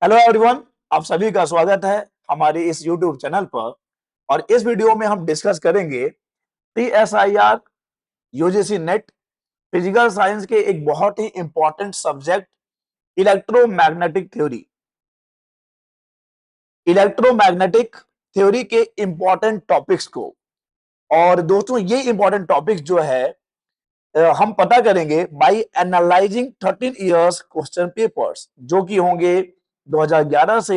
Hello everyone, आप सभी का स्वागत है हमारे इस YouTube चैनल पर। और इस वीडियो में हम डिस्कस करेंगे TSIR UGC NET physical science के एक बहुत ही important subject electromagnetic theory. Electromagnetic theory के इंपॉर्टेंट टॉपिक्स को, और दोस्तों ये इंपॉर्टेंट टॉपिक्स जो है हम पता करेंगे by analysing 13 years question papers जो कि होंगे 2011 से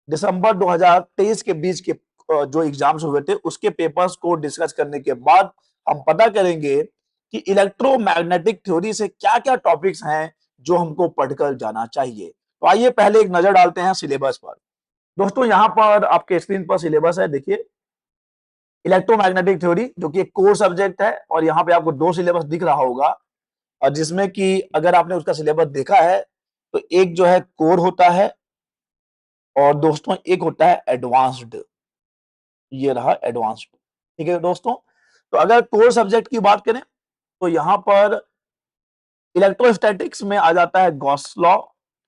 दिसंबर 2023 के बीच के जो एग्जाम्स हुए थे उसके पेपर्स को डिस्कस करने के बाद हम पता करेंगे कि इलेक्ट्रोमैग्नेटिक थ्योरी से क्या क्या टॉपिक्स हैं जो हमको पढ़कर जाना चाहिए। तो आइए पहले एक नजर डालते हैं सिलेबस पर। दोस्तों यहाँ पर आपके स्क्रीन पर सिलेबस है, देखिए इलेक्ट्रोमैग्नेटिक थ्योरी जो कि एक कोर सब्जेक्ट है, और यहाँ पे आपको दो सिलेबस दिख रहा होगा, और जिसमें कि अगर आपने उसका सिलेबस देखा है तो एक जो है कोर होता है और दोस्तों एक होता है एडवांस्ड। ये रहा एडवांस्ड। ठीक है दोस्तों, तो अगर कोर सब्जेक्ट की बात करें तो यहां पर इलेक्ट्रोस्टैटिक्स में आ जाता है Gauss law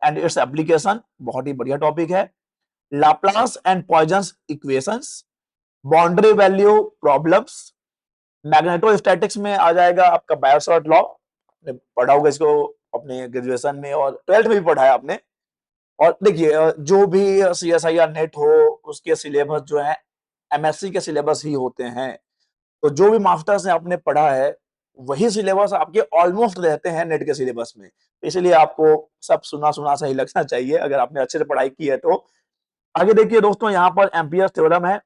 and its application, बहुत ही बढ़िया टॉपिक है। Laplace and Poisson's equations, boundary value problems. Magnetostatics में आ जाएगा आपका बायोसावर्ट लॉ, आपने पढ़ा होगा इसको अपने ग्रेजुएशन में और 12th में भी पढ़ा है आपने। और देखिए जो भी CSIR नेट हो उसके सिलेबस जो है MSc के सिलेबस ही होते हैं, तो जो भी मास्टर्स ने आपने पढ़ा है वही सिलेबस आपके ऑलमोस्ट रहते हैं नेट के सिलेबस में, इसलिए आपको सब सुना सुना सा ही लगना चाहिए अगर आपने अच्छे से पढ़ाई की है तो। आगे देखिए दोस्तों, यहाँ पर एम्पियर्स थ्योरम है,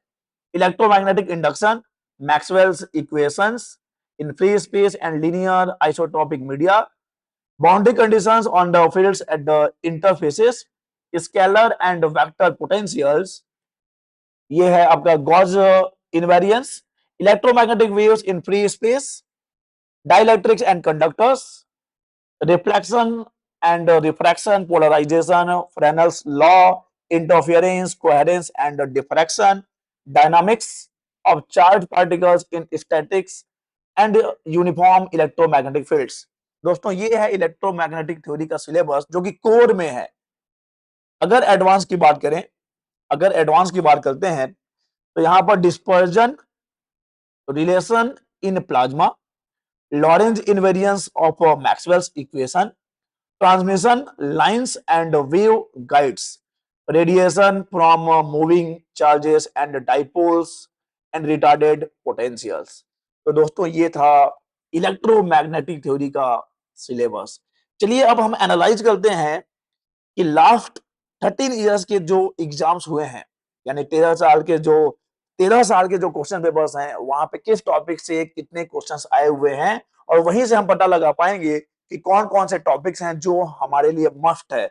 electromagnetic induction, Maxwell's equations in free space and linear isotropic media, boundary conditions on the fields at the interfaces, scalar and vector potentials. ये है आपका Gauss invariance, electromagnetic waves in free space, dielectrics and conductors, reflection and refraction, polarisation, Fresnel's law, interference, coherence and diffraction, dynamics of charge particles in statics and uniform electromagnetic fields. दोस्तों ये है electromagnetic theory का syllabus जो कि core में है। अगर advance की बात करें, अगर एडवांस की बात करते हैं तो यहां पर dispersion relation in plasma, Lorentz invariance of Maxwell's equation, transmission lines and wave guides, radiation from moving charges and dipoles and retarded potentials। तो दोस्तों ये था इलेक्ट्रोमैग्नेटिक थ्योरी का सिलेबस। चलिए अब हम एनालाइज करते हैं कि लास्ट 13 इयर्स के जो एग्जाम्स हुए हैं, यानी 13 साल के जो क्वेश्चन पेपर्स हैं वहां पे किस टॉपिक से कितने क्वेश्चंस आए हुए हैं, और वहीं से हम पता लगा पाएंगे कि कौन कौन से टॉपिक्स हैं जो हमारे लिए मस्ट है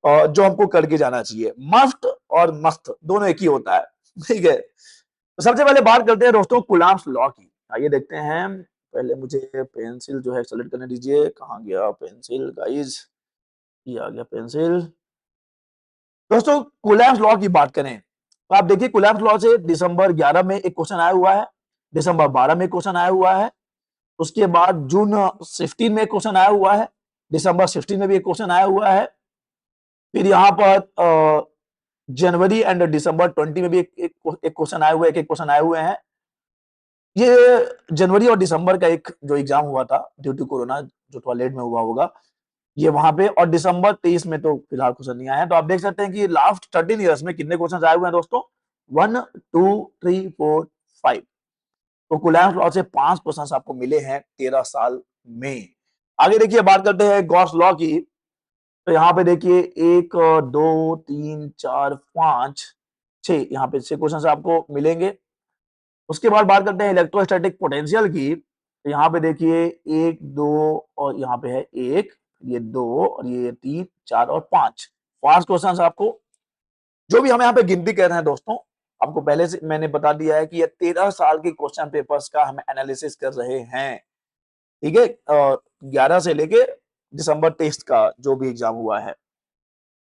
और जो हमको करके जाना चाहिए। मस्ट और मस्त दोनों एक ही होता है, ठीक है। तो सबसे पहले बात करते हैं दोस्तों कुलाम्स लॉ की। आइए देखते हैं, पहले मुझे पेंसिल जो है सेलेक्ट करने दीजिए। कहाँ गया पेंसिल गाइज, ये आ गया पेंसिल। दोस्तों कुलैम्स लॉ की बात करें तो आप देखिए कुलैम्स लॉ से दिसंबर 11 में एक क्वेश्चन आया हुआ है, दिसंबर 12 में क्वेश्चन आया हुआ है, उसके बाद जून 16 में क्वेश्चन आया हुआ है, दिसंबर 16 में भी एक क्वेश्चन आया हुआ है, फिर यहाँ पर जनवरी एंड दिसंबर 20 में भी एक क्वेश्चन आया हुआ है, एक क्वेश्चन आए हुए हैं। ये जनवरी और दिसंबर का एक जो एग्जाम हुआ था ड्यू टू कोरोना, जो थोड़ा लेट में हुआ होगा, ये वहां पे, और दिसंबर 23 में तो फिलहाल क्वेश्चन नहीं आया है। तो आप देख सकते हैं कि लास्ट 13 इयर्स में कितने क्वेश्चन आए हुए हैं दोस्तों, 1 2 3 4 5। तो कुलैम्स लॉ से 5 क्वेश्चन आपको मिले हैं 13 साल में। आगे देखिए बात करते हैं गॉस लॉ की। तो यहाँ पे देखिए 1 2 3 4 5 6, यहाँ पे 6 क्वेश्चन आपको मिलेंगे। उसके बाद बात करते हैं इलेक्ट्रोस्टैटिक पोटेंशियल की। तो यहाँ पे देखिए 1 2 और यहाँ पे है 1, ये 2 और ये 3 4 और 5, 5 क्वेश्चन आपको। जो भी हम यहाँ पे गिनती कर रहे हैं दोस्तों, आपको पहले से मैंने बता दिया है कि ये 13 साल के क्वेश्चन पेपर्स का हम एनालिसिस कर रहे हैं, ठीक है। 11 से लेके दिसंबर 23 का जो भी एग्जाम हुआ है।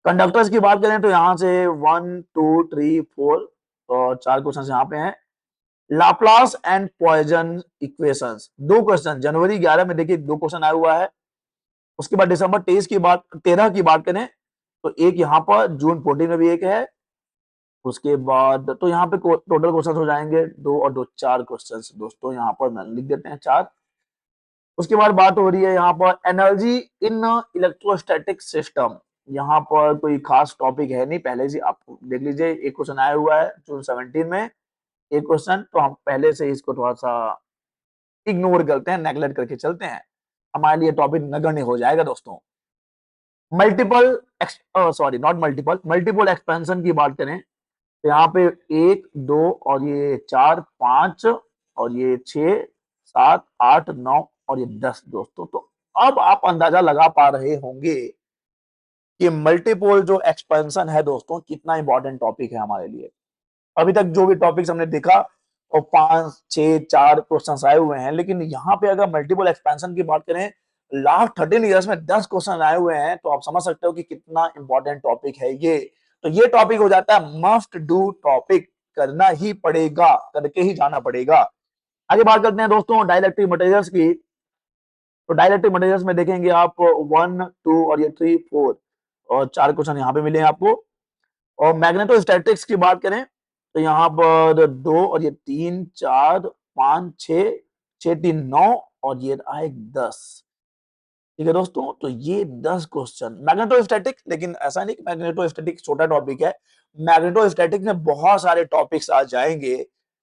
कंडक्टर्स की बात करें तो यहाँ से 1 2 3 4 और 4 क्वेश्चन यहाँ पे हैं। Laplace and Poisson equations, 2 question जनवरी 11 में देखिए 2 क्वेश्चन आया हुआ है। उसके बाद दिसंबर 23 की बात 13 की बात करें तो एक यहाँ पर जून 14 में भी एक है, उसके बाद तो यहाँ पे टोटल क्वेश्चन हो जाएंगे 2 और 2 4 क्वेश्चन दोस्तों, यहाँ पर लिख देते हैं 4। उसके बाद बात हो रही है यहाँ पर एनर्जी इन इलेक्ट्रोस्टैटिक सिस्टम। यहाँ पर कोई खास टॉपिक है नहीं, पहले से आप देख लीजिए, एक क्वेश्चन आया हुआ है जून 17 में, एक क्वेश्चन, तो हम पहले से इसको थोड़ा सा इग्नोर करते हैं, नेगलेक्ट करके चलते हैं, हमारे लिए टॉपिक नगण्य हो जाएगा दोस्तों। Multiple sorry not multiple, multiple expansion की बात करें तो यहाँ पे 1 2 और ये 4 5 और ये 6 7 8 9 और ये 10 दोस्तों। तो अब आप अंदाजा लगा पा रहे होंगे कि मल्टीपल जो एक्सपेंशन है दोस्तों कितना इंपॉर्टेंट टॉपिक है हमारे लिए। अभी तक जो भी टॉपिक्स हमने देखा और 5 6 4 क्वेश्चन आए हुए हैं, लेकिन यहाँ पे अगर मल्टीपल एक्सपेंशन की बात करें, लास्ट 13 ईयर्स में 10 क्वेश्चन आए हुए हैं, तो आप समझ सकते हो कि कितना इंपॉर्टेंट टॉपिक है ये। तो ये टॉपिक हो जाता है मस्ट डू टॉपिक, करना ही पड़ेगा, करके ही जाना पड़ेगा। आगे बात करते हैं दोस्तों डाइलेक्ट्रिक मटेरियल्स की। तो डाइलेक्ट्रिक मटेरियल्स में देखेंगे आप 1 2 और ये 3 4 और 4 क्वेश्चन यहाँ पे मिले हैं आपको। और मैग्नेटोस्टैटिक्स की बात करें तो यहाँ पर 2 और ये 3 4 5 6 6 3 9 और ये आए 10। ठीक है दोस्तों, तो ये 10 क्वेश्चन मैग्नेटोस्टैटिक, लेकिन ऐसा नहीं कि मैग्नेटोस्टैटिक छोटा टॉपिक है, मैग्नेटोस्टैटिक में बहुत सारे टॉपिक्स आ जाएंगे,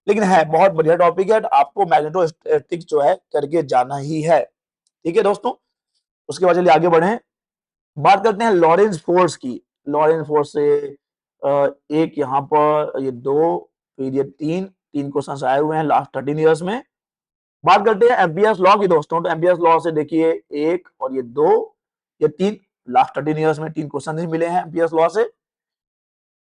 लेकिन है बहुत बढ़िया टॉपिक है, तो आपको मैग्नेटोस्टैटिक जो है करके जाना ही है। ठीक है दोस्तों, उसके बाद चलिए आगे बढ़े, बात करते हैं लॉरेंस फोर्स की। लॉरेंस फोर्स से एक यहाँ पर ये 2 फिर ये 3 क्वेश्चन आए हुए हैं लास्ट 13 ईयर्स में। बात करते हैं एम्पियर्स लॉ की दोस्तों, तो एम्पियर्स लॉ से देखिए 1 और ये 2 ये 3 लास्ट 13 ईयर्स में 3 क्वेश्चन ही मिले हैं एम्पियर्स लॉ से।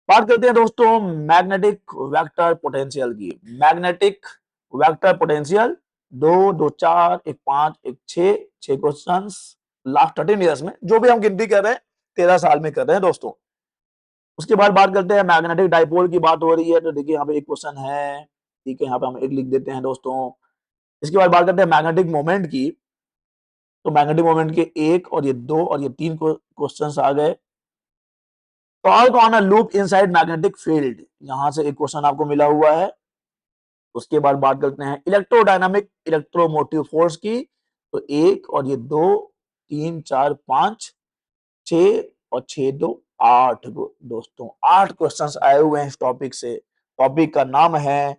बात करते हैं दोस्तों मैग्नेटिक वेक्टर पोटेंशियल की। Magnetic vector potential 2 2 4 1 5 1 6 question last 13 years में, जो भी हम गिनती कर रहे हैं 13 साल में कर रहे हैं दोस्तों। उसके बाद बात करते हैं मैग्नेटिक डाइपोल की बात हो रही है, तो देखिए यहाँ पे एक क्वेश्चन है, ठीक है, यहाँ पे हम एक लिख देते हैं दोस्तों। इसके बाद बात करते हैं मैग्नेटिक मोमेंट की, तो मैग्नेटिक मोमेंट के 1 और ये 2 और ये 3 क्वेश्चंस आ गए। Torque on a loop inside magnetic field, यहां से एक क्वेश्चन आपको मिला हुआ है। उसके बाद बात करते हैं इलेक्ट्रोडायनामिक इलेक्ट्रोमोटिव फोर्स की, तो 1 और ये 2 3 4 5 6 और 6 2 8 दोस्तों, 8 क्वेश्चंस आए हुए हैं इस टॉपिक से। टॉपिक का नाम है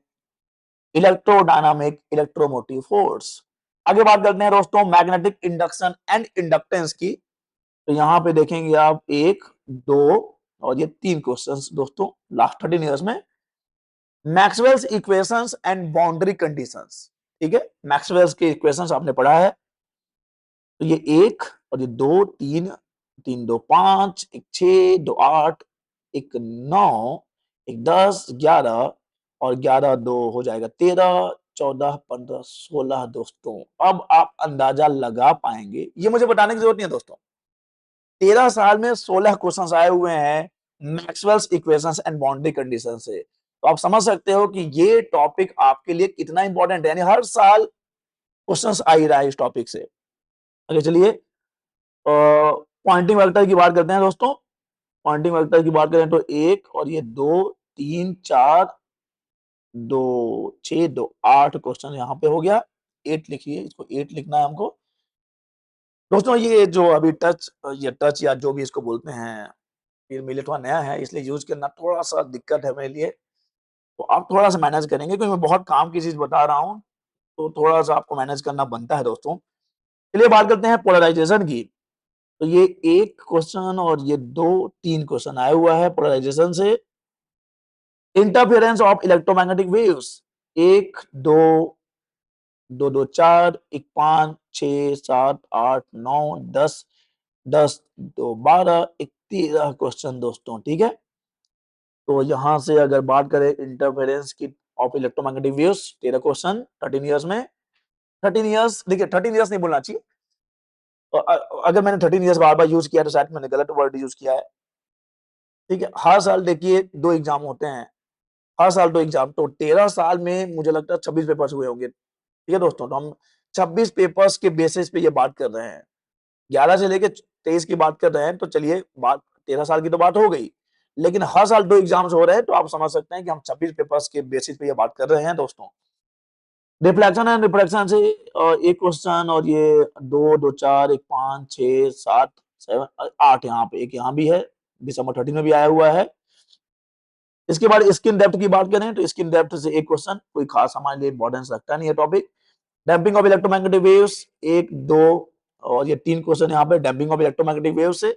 इलेक्ट्रोडायनामिक इलेक्ट्रोमोटिव फोर्स। आगे बात करते हैं दोस्तों मैग्नेटिक इंडक्शन एंड इंडक्टेंस की, तो यहाँ पे देखेंगे आप 1 2 और ये 3 क्वेश्चंस दोस्तों लास्ट 13 ईयर्स में। Maxwell's equations and boundary conditions, ठीक है, मैक्सवेल्स के इक्वेशंस आपने पढ़ा है, तो ये 1 और ये 2 3 3 2 5 1 6 2 8 1 9 1 10 11 और 11 2 हो जाएगा 13 14 15 16 दोस्तों। अब आप अंदाजा लगा पाएंगे, ये मुझे बताने की जरूरत नहीं है दोस्तों, 13 साल में 16 क्वेश्चंस आए हुए हैं Maxwell's equations and boundary condition से। तो आप समझ सकते हो कि ये टॉपिक आपके लिए कितना इंपॉर्टेंट है, यानी हर साल क्वेश्चंस आ ही रहा है इस टॉपिक से। आगे चलिए पॉइंटिंग वेक्टर की बात करते हैं दोस्तों। पॉइंटिंग वेक्टर की बात करें तो 1 और ये 2 3 4 2 6 2 8 क्वेश्चन यहाँ पे हो गया। 8 लिखिए, इसको 8 लिखना है हमको दोस्तों। ये जो अभी टच या जो भी इसको बोलते हैं, फिर मेरे लिए थोड़ा नया है, इसलिए यूज करना थोड़ा सा दिक्कत है मेरे लिए, तो आप थोड़ा सा मैनेज करेंगे, क्योंकि मैं बहुत काम की चीज बता रहा हूँ, तो थोड़ा सा आपको मैनेज करना बनता है दोस्तों। चलिए बात करते हैं पोलराइजेशन की, तो ये एक क्वेश्चन और ये 2 3 क्वेश्चन आया हुआ है पोलराइजेशन से। Interference of electromagnetic waves 1 2 2 2 4 1 5 6 7 8 9 10 10 2 12 1 13 question दोस्तों, ठीक है। तो यहां से अगर बात करें इंटरफेरेंस की of electromagnetic waves, 13 question 13 years में। 13 इयर्स, देखिए 13 इयर्स नहीं बोलना चाहिए, तो अगर मैंने 13 इयर्स बार बार यूज किया तो शायद मैंने गलत वर्ड यूज किया है, ठीक है। हर साल देखिए 2 एग्जाम होते हैं, हर साल 2 एग्जाम, तो 13 साल में मुझे लगता है 26 पेपर्स हुए होंगे, ठीक है दोस्तों। तो हम 26 पेपर्स के बेसिस पे ये बात कर रहे हैं, 11 से लेके 23 की बात कर रहे हैं, तो चलिए बात 13 साल की तो बात हो गई, लेकिन हर साल 2 एग्जाम्स हो रहे हैं, तो आप समझ सकते हैं कि हम 26 पेपर्स के बेसिस पे ये बात कर रहे हैं दोस्तों। रिफ्लेक्शन एंड रिफ्लेक्शन से एक क्वेश्चन, और ये 2, 2, 4, एक 5, 6, 7, 8 यहाँ पे, एक यहाँ भी है, दिसंबर 13 में भी आया हुआ है। इसके बाद स्किन डेप्थ की बात करें तो स्किन डेप्थ से एक क्वेश्चन, कोई खास हमारे लिए इंपॉर्टेंस रखता नहीं है topic. Damping off electromagnetic waves 1, 2 और ये 3 क्वेश्चन यहाँ पे डैम्पिंग ऑफ इलेक्ट्रोमैग्नेटिक वेव से।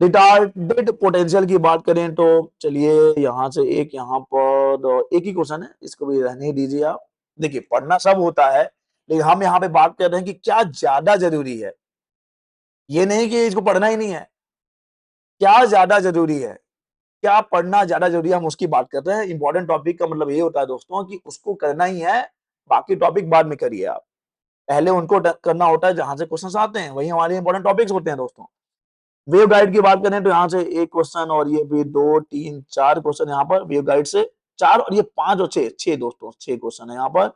रिटार्डेड पोटेंशियल की बात करें तो चलिए यहाँ से एक यहाँ पर एक ही क्वेश्चन है, इसको भी रहने दीजिए आप। देखिए पढ़ना सब होता है, लेकिन हम यहाँ पे बात कर रहे हैं कि क्या ज्यादा जरूरी है, ये नहीं कि इसको पढ़ना ही नहीं है, क्या ज्यादा जरूरी है, क्या पढ़ना ज्यादा जरूरी है, हम उसकी बात कर रहे हैं। इंपॉर्टेंट टॉपिक का मतलब ये होता है दोस्तों कि उसको करना ही है, बाकी टॉपिक बाद में करिए आप, पहले उनको करना होता है जहां से क्वेश्चंस आते हैं, वही हमारे इंपॉर्टेंट टॉपिक्स होते हैं दोस्तों। वेव गाइड की बात करें तो यहाँ से एक क्वेश्चन, और ये भी 2, 3, 4 क्वेश्चन यहाँ पर वेव गाइड से, 4 और ये 5 और 6 दोस्तों, 6 क्वेश्चन है यहाँ पर।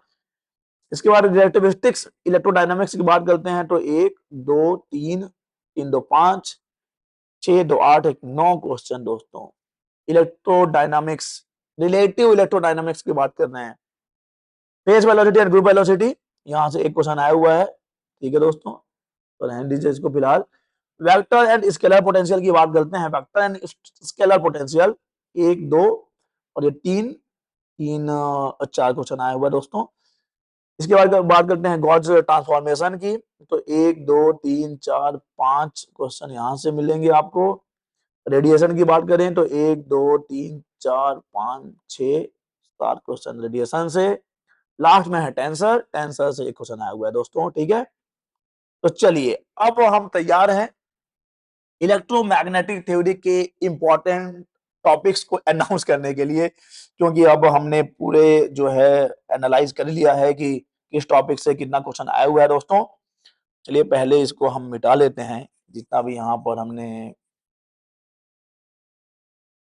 इसके बाद रिलेटिविस्टिक्स इलेक्ट्रोडायनामिक्स की बात करते हैं तो 1, 2, 3, 3, 2, 5, 6, 2, 8, 1, 9 क्वेश्चन दोस्तों। इलेक्ट्रोडायनामिक्स, रिलेटिव इलेक्ट्रोडायनामिक्स की बात कर रहे हैं। Phase velocity and group velocity, यहाँ से एक क्वेश्चन आया हुआ है, ठीक है दोस्तों, तो रहने दीजिए इसको फिलहाल। वेक्टर एंड स्केलर पोटेंशियल की बात करते हैं। वेक्टर एंड स्केलर पोटेंशियल 1, 2 और ये 3, 4 क्वेश्चन आया हुआ है दोस्तों। इसके बाद बात करते हैं गॉस ट्रांसफॉर्मेशन की, तो 1, 2, 3, 4, 5 क्वेश्चन यहाँ से मिलेंगे आपको। रेडिएशन की बात करें तो 1, 2, 3, 4, 5, 6, 7 क्वेश्चन रेडिएशन से। लास्ट में है टेंसर, टेंसर से एक क्वेश्चन आया हुआ है दोस्तों, ठीक है। तो चलिए अब हम तैयार हैं इलेक्ट्रोमैग्नेटिक थ्योरी के इंपॉर्टेंट टॉपिक्स को अनाउंस करने के लिए, क्योंकि अब हमने पूरे जो है एनालाइज कर लिया है कि किस टॉपिक से कितना क्वेश्चन आया हुआ है दोस्तों। चलिए पहले इसको हम मिटा लेते हैं, जितना भी यहाँ पर हमने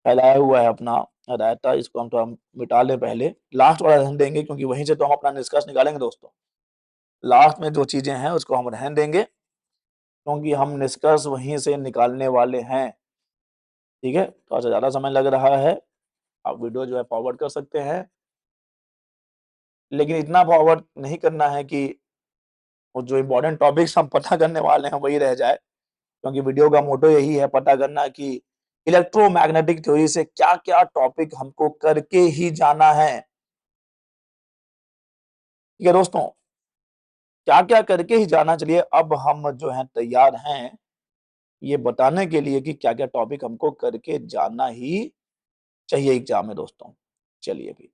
फैलाया हुआ है अपना रायता, इसको हम तो हम मिटा लें पहले, लास्ट वाला रहने देंगे क्योंकि वहीं से तो हम अपना निष्कर्ष निकालेंगे दोस्तों। लास्ट में जो चीजें हैं उसको हम रहने देंगे, क्योंकि हम निष्कर्ष वहीं से निकालने वाले हैं, ठीक है। तो ज्यादा समय लग रहा है, आप वीडियो जो है फॉरवर्ड कर सकते हैं, लेकिन इतना फॉरवर्ड नहीं करना है कि वो जो इम्पोर्टेंट टॉपिक्स हम पता करने वाले हैं वही रह जाए, क्योंकि वीडियो का मोटो यही है पता करना कि इलेक्ट्रोमैग्नेटिक थ्योरी से क्या क्या टॉपिक हमको करके ही जाना है, ठीक है दोस्तों, क्या क्या करके ही जाना। चलिए अब हम जो है तैयार हैं ये बताने के लिए कि क्या क्या टॉपिक हमको करके जाना ही चाहिए एग्जाम में दोस्तों। चलिए भी,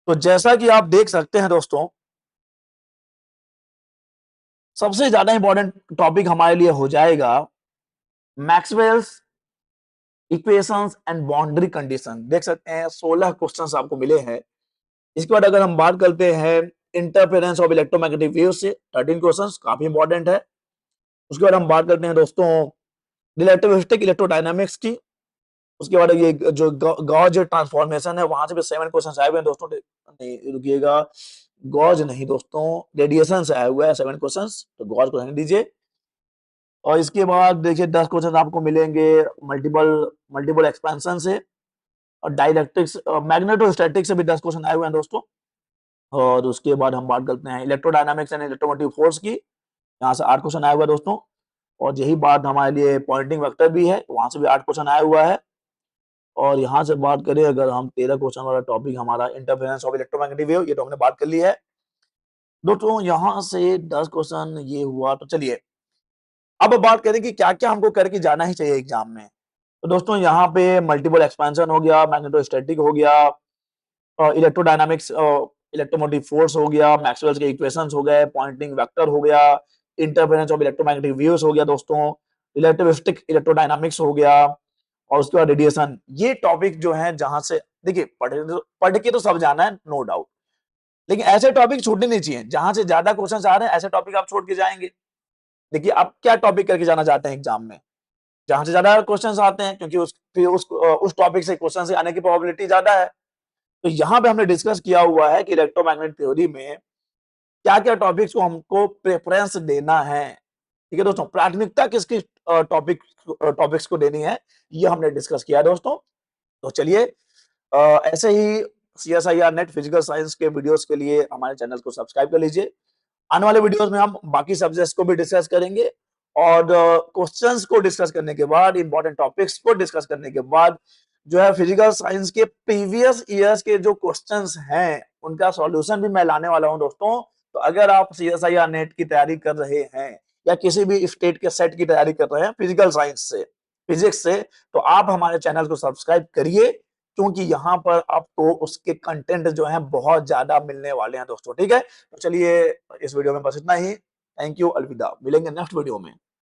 तो जैसा कि आप देख सकते हैं दोस्तों, सबसे ज्यादा इंपॉर्टेंट टॉपिक हमारे लिए हो जाएगा Maxwell's equations and boundary condition. देख सकते हैं 16 क्वेश्चंस आपको मिले हैं। इसके बाद अगर हम बात करते हैं इंटरफेरेंस ऑफ इलेक्ट्रोमैग्नेटिक वेव से 13 क्वेश्चंस काफी इंपॉर्टेंट है। उसके बाद हम बात करते हैं दोस्तों रिलेटिविस्टिक इलेक्ट्रोडायनामिक्स की। उसके बाद ये जो गॉस ट्रांसफॉर्मेशन है वहां से भी 7 क्वेश्चन आए हुए हैं दोस्तों, नहीं रुकिएगा, गॉस नहीं दोस्तों, रेडिएशन से आया हुआ है 7 क्वेश्चन, तो गॉस को रहने दीजिए। और इसके बाद देखिए 10 क्वेश्चन आपको मिलेंगे मल्टीपल मल्टीपल एक्सपेंशन से, और डाइलेक्ट्रिक्स मैग्नेटोस्टैटिक से भी 10 क्वेश्चन आए हुए हैं दोस्तों। और उसके बाद हम बात करते हैं इलेक्ट्रोडायनामिक्स एंड इलेक्ट्रोमोटिव फोर्स की, यहाँ से 8 क्वेश्चन आया हुआ है दोस्तों। और यही बात हमारे लिए पॉइंटिंग वेक्टर भी है, वहां से भी 8 क्वेश्चन आया हुआ है। और यहाँ से बात करें अगर हम 13 क्वेश्चन वाला टॉपिक हमारा इंटरफेरेंस ऑफ इलेक्ट्रोमैग्नेटिक वेव, ये तो हमने बात कर ली है दोस्तों। यहाँ से 10 क्वेश्चन ये हुआ, तो चलिए अब बात करें कि क्या क्या हमको करके जाना ही चाहिए एग्जाम में। तो दोस्तों यहाँ पे मल्टीपल एक्सपेंशन हो गया, मैग्नेटोस्टैटिक हो गया, इलेक्ट्रोडायनामिक्स इलेक्ट्रोमोटिव फोर्स हो गया, मैक्सवेल्स के इक्वेशंस हो गए, पॉइंटिंग वेक्टर हो गया, इंटरफेरेंस ऑफ इलेक्ट्रोमैग्नेटिक वेव्स हो गया दोस्तों, रिलेटिविस्टिक इलेक्ट्रोडायनामिक्स हो गया, और उसके बाद रेडिएशन। ये टॉपिक जो है जहां से देखिए पढ़ के तो सब जाना है नो डाउट, लेकिन ऐसे टॉपिक छूटने नहीं चाहिए जहां से ज्यादा क्वेश्चन आ रहे हैं, ऐसे टॉपिक आप छोड़ के जाएंगे। देखिए आप क्या टॉपिक करके जाना चाहते हैं एग्जाम में, जहां से ज्यादा क्वेश्चंस आते हैं, क्योंकि उस टॉपिक से क्वेश्चन से आने की प्रोबेबिलिटी ज्यादा है। तो यहाँ पे हमने डिस्कस किया हुआ है कि इलेक्ट्रोमैग्नेटिक थ्योरी में क्या क्या टॉपिक्स को हमको प्रेफरेंस देना है, ठीक है दोस्तों, प्राथमिकता किसकी टॉपिक्स को देनी है, ये हमने डिस्कस किया दोस्तों। तो चलिए ऐसे ही CSIR नेट फिजिकल साइंस के वीडियोस के लिए हमारे चैनल को सब्सक्राइब कर लीजिए। आने वाले वीडियोस में हम बाकी सब्जेक्ट्स को भी डिस्कस करेंगे और क्वेश्चंस को डिस्कस करने के बाद, इंपॉर्टेंट टॉपिक्स को डिस्कस करने के बाद जो है फिजिकल साइंस के प्रीवियस ईयर्स के जो क्वेश्चंस हैं उनका सॉल्यूशन भी मैं लाने वाला हूं दोस्तों। तो अगर आप CSIR नेट की तैयारी कर रहे हैं या किसी भी स्टेट के सेट की तैयारी कर रहे हैं फिजिकल साइंस से, फिजिक्स से, तो आप हमारे चैनल को सब्सक्राइब करिए, क्योंकि यहाँ पर आपको उसके कंटेंट जो है बहुत ज्यादा मिलने वाले हैं दोस्तों। ठीक है, तो चलिए इस वीडियो में बस इतना ही। थैंक यू, अलविदा, मिलेंगे नेक्स्ट वीडियो में।